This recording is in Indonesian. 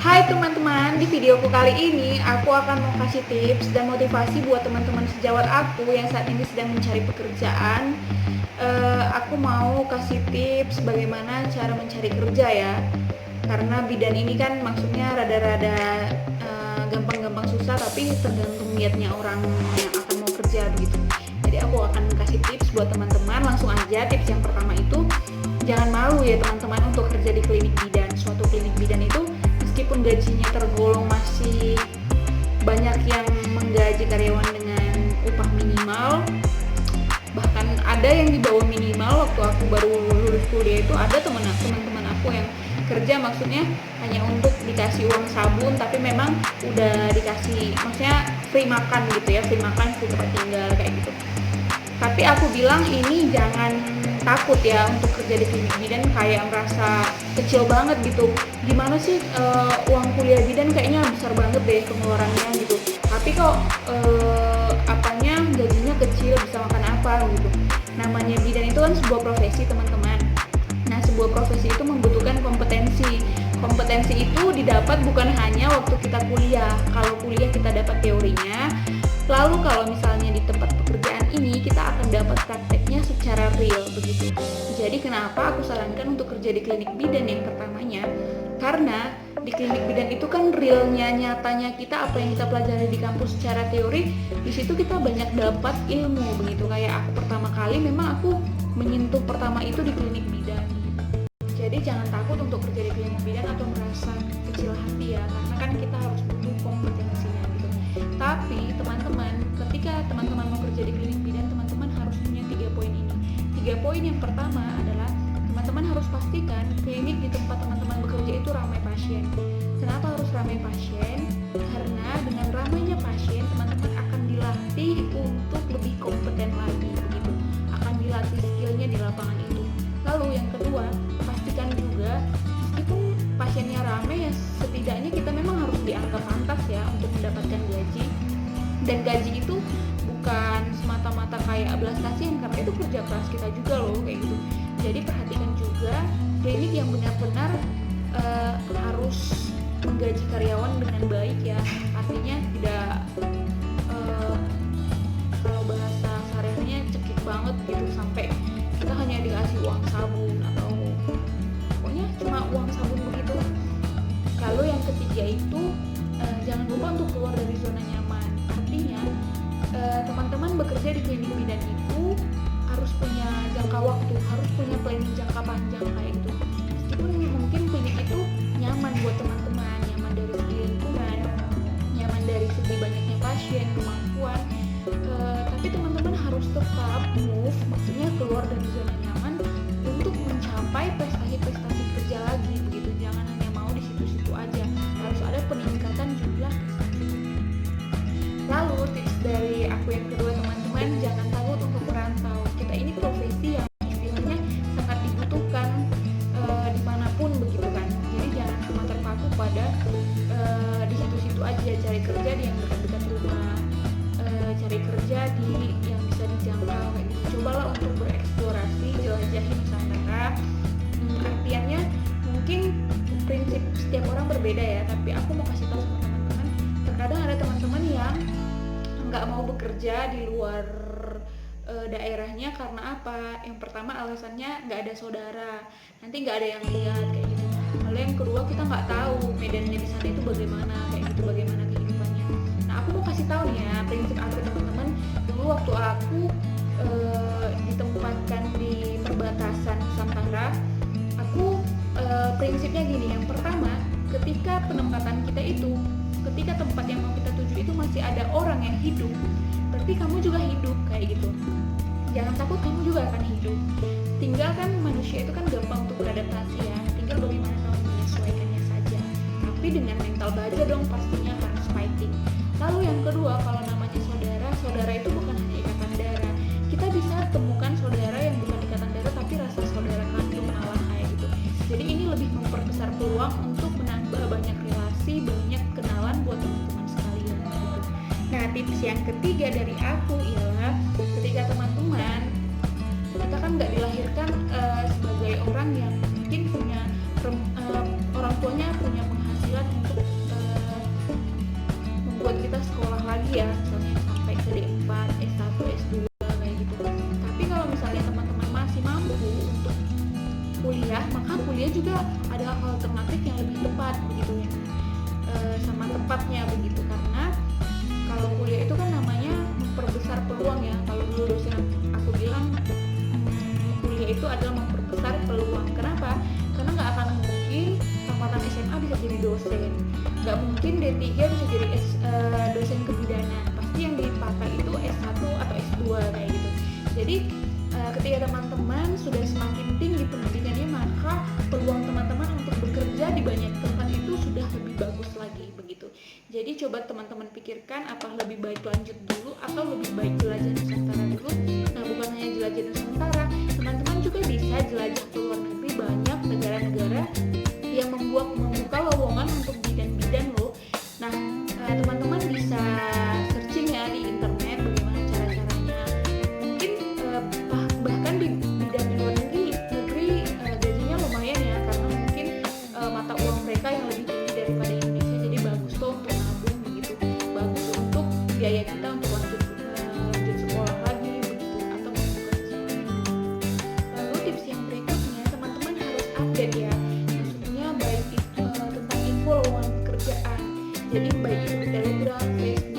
Hai teman-teman, di videoku kali ini aku akan mau kasih tips dan motivasi buat teman-teman sejawat aku yang saat ini sedang mencari pekerjaan. Aku mau kasih tips bagaimana cara mencari kerja ya, karena bidan ini kan maksudnya rada-rada gampang-gampang susah, tapi tergantung niatnya orang yang akan mau kerja begitu. Jadi aku akan kasih tips buat teman-teman. Langsung aja, tips yang pertama itu jangan malu ya teman-teman untuk kerja di klinik bidan. Suatu klinik bidan itu meskipun gajinya tergolong masih banyak yang menggaji karyawan dengan upah minimal, bahkan ada yang di bawah minimal. Waktu aku baru lulus kuliah itu ada teman-teman aku yang kerja maksudnya hanya untuk dikasih uang sabun, tapi memang udah dikasih maksudnya free makan gitu ya, free makan, free tempat tinggal kayak gitu. Tapi aku bilang ini jangan takut ya untuk kerja di klinik bidan, kayak merasa kecil banget gitu. Gimana sih uang kuliah bidan kayaknya besar banget deh pengeluarannya gitu. Tapi kok gajinya kecil, bisa makan apa gitu. Namanya bidan itu kan sebuah profesi teman-teman. Nah, sebuah profesi itu membutuhkan kompetensi. Kompetensi itu didapat bukan hanya waktu kita kuliah. Kalau kuliah kita dapat teorinya, lalu kalau misalnya di tempat pekerjaan ini kita akan dapat prakteknya secara real begitu. Jadi kenapa aku sarankan untuk kerja di klinik bidan yang pertamanya? Karena di klinik bidan itu kan realnya, nyatanya kita apa yang kita pelajari di kampus secara teori, di situ kita banyak dapat ilmu begitu. Kayak aku pertama kali memang aku menyentuh pertama itu di klinik bidan. Jadi jangan takut untuk kerja di klinik bidan atau merasa kecil hati ya, karena kan kita harus butuh kompetensinya gitu. Tapi teman-teman, ketika teman-teman mau kerja di klinik bidan, teman-teman harus punya 3 poin ini. 3 poin yang pertama adalah teman-teman harus pastikan klinik di tempat teman-teman bekerja itu ramai pasien. Kenapa harus ramai pasien? Karena dengan ramainya pasien, teman-teman akan dilatih untuk lebih kompeten lagi begitu. Akan dilatih skillnya di lapangan itu. Lalu yang kedua, pastikan juga meskipun pasiennya ramai ya, setidaknya kita memang harus dianggap pantas ya untuk mendapatkan gaji. Dan gaji itu bukan semata-mata kayak belas kasihan, karena itu kerja keras kita juga loh kayak gitu. Jadi perhatikan juga klinik yang benar-benar harus menggaji karyawan dengan baik ya. Artinya tidak kalau bahasa sehari-harinya cekik banget gitu, sampai kita hanya dikasih uang sabun atau pokoknya cuma uang sabun begitu. Lalu yang ketiga itu jangan lupa untuk keluar dari zona nyaman. Artinya teman-teman bekerja di klinik bidan itu harus punya jangka waktu, harus punya planning jangka panjang kayak gitu. Meskipun mungkin klinik itu nyaman buat teman-teman, nyaman dari segi lingkungan, nyaman dari segi banyaknya pasien, kemampuan, tapi teman-teman harus tetap move, maksudnya keluar dari zona nyaman untuk mencapai prestasi-prestasi kerja lagi begitu. Jangan hanya mau di situ-situ aja, harus ada peningkatan jumlah prestasi. Lalu tips dari aku yang kedua teman-teman, jangan takut untuk merantau. Kita ini profesi yang istilahnya sangat dibutuhkan dimanapun begitu kan. Jadi jangan cuma terpaku pada di situ-situ aja, cari kerja di yang dekat-dekat rumah, cari kerja di yang bisa dijangkau kayak gitu. Cobalah untuk bereksplorasi, jelajahi Nusantara. Artiannya mungkin prinsip setiap orang berbeda ya, tapi aku mau kasih tahu sama teman-teman, terkadang ada teman-teman yang nggak mau bekerja di luar daerahnya karena apa? Yang pertama alasannya nggak ada saudara, nanti nggak ada yang lihat kayak gitu. Lalu yang kedua, kita nggak tahu medannya di sana itu bagaimana kayak gitu, bagaimana kehidupannya. Nah, aku mau kasih tahu nih ya prinsip aku teman-teman. Dulu waktu aku ditempatkan di perbatasan Nusantara, aku prinsipnya gini. Yang pertama, ketika penempatan kita itu, ketika tempat yang mau kita tuju itu masih ada orang yang hidup, berarti kamu juga hidup kayak gitu. Jangan takut, kamu juga akan hidup. Tinggal kan manusia itu kan gampang untuk beradaptasi ya, tinggal bagaimana kamu menyesuaikannya saja. Tapi dengan mental baja dong, pastinya harus fighting. Lalu yang kedua, kalau namanya saudara, saudara itu bukan hanya ikatan darah. Kita bisa temukan saudara yang bukan ikatan darah tapi rasa saudara kandung malah kayak gitu. Jadi ini lebih memperbesar peluang untuk menambah banyak relasi, banyak kenalan buat teman-teman sekalian gitu. Nah, tips yang ketiga dari aku ialah ketika teman-teman, kita kan nggak dilahirkan sebagai orang yang mungkin punya orang tuanya punya penghasilan berkisar untuk membuat kita sekolah lagi ya, misalnya sampai ke D4, S1, S2 kayak gitu. Tapi kalau misalnya teman-teman masih mampu untuk kuliah, maka kuliah juga ada alternatif yang lebih tepat begitu ya, sama tepatnya begitu. Karena kalau kuliah itu kan namanya memperbesar peluang ya. Kalau dulu dosen aku bilang kuliah itu adalah memperbesar peluang. Kenapa? Karena nggak akan mungkin tamatan SMA bisa jadi dosen, nggak mungkin D3 bisa jadi dosen kebidanan. Pasti yang dipakai itu S1 atau S2 kayak gitu. Jadi ketika teman-teman sudah semakin tinggi pendidikannya, maka peluang teman-teman untuk bekerja di banyak tempat itu sudah lebih bagus lagi begitu. Jadi coba teman-teman pikirkan, apa lebih baik lanjut dulu atau lebih baik jelajah Nusantara dulu. Nah, bukan hanya jelajah Nusantara, teman-teman juga bisa jelajah ke luar negeri. Banyak negara-negara yang membuka lowongan untuk bidan-bidan loh. Nah, teman-teman bisa searching ya di internet bagaimana cara-caranya. Mungkin bahkan di bidan di luar negeri gajinya lumayan ya, karena mungkin mata uang mereka yang lebih tinggi daripada Indonesia. Jadi bagus tuh untuk nabung begitu, bagus untuk biaya kita untuk lanjut sekolah lagi begitu, atau membuka sesuatu. Lalu tips yang berikutnya, teman-teman harus update ya, maksudnya baik itu tentang info lowongan pekerjaan. Jadi baik itu di Telegram, Facebook,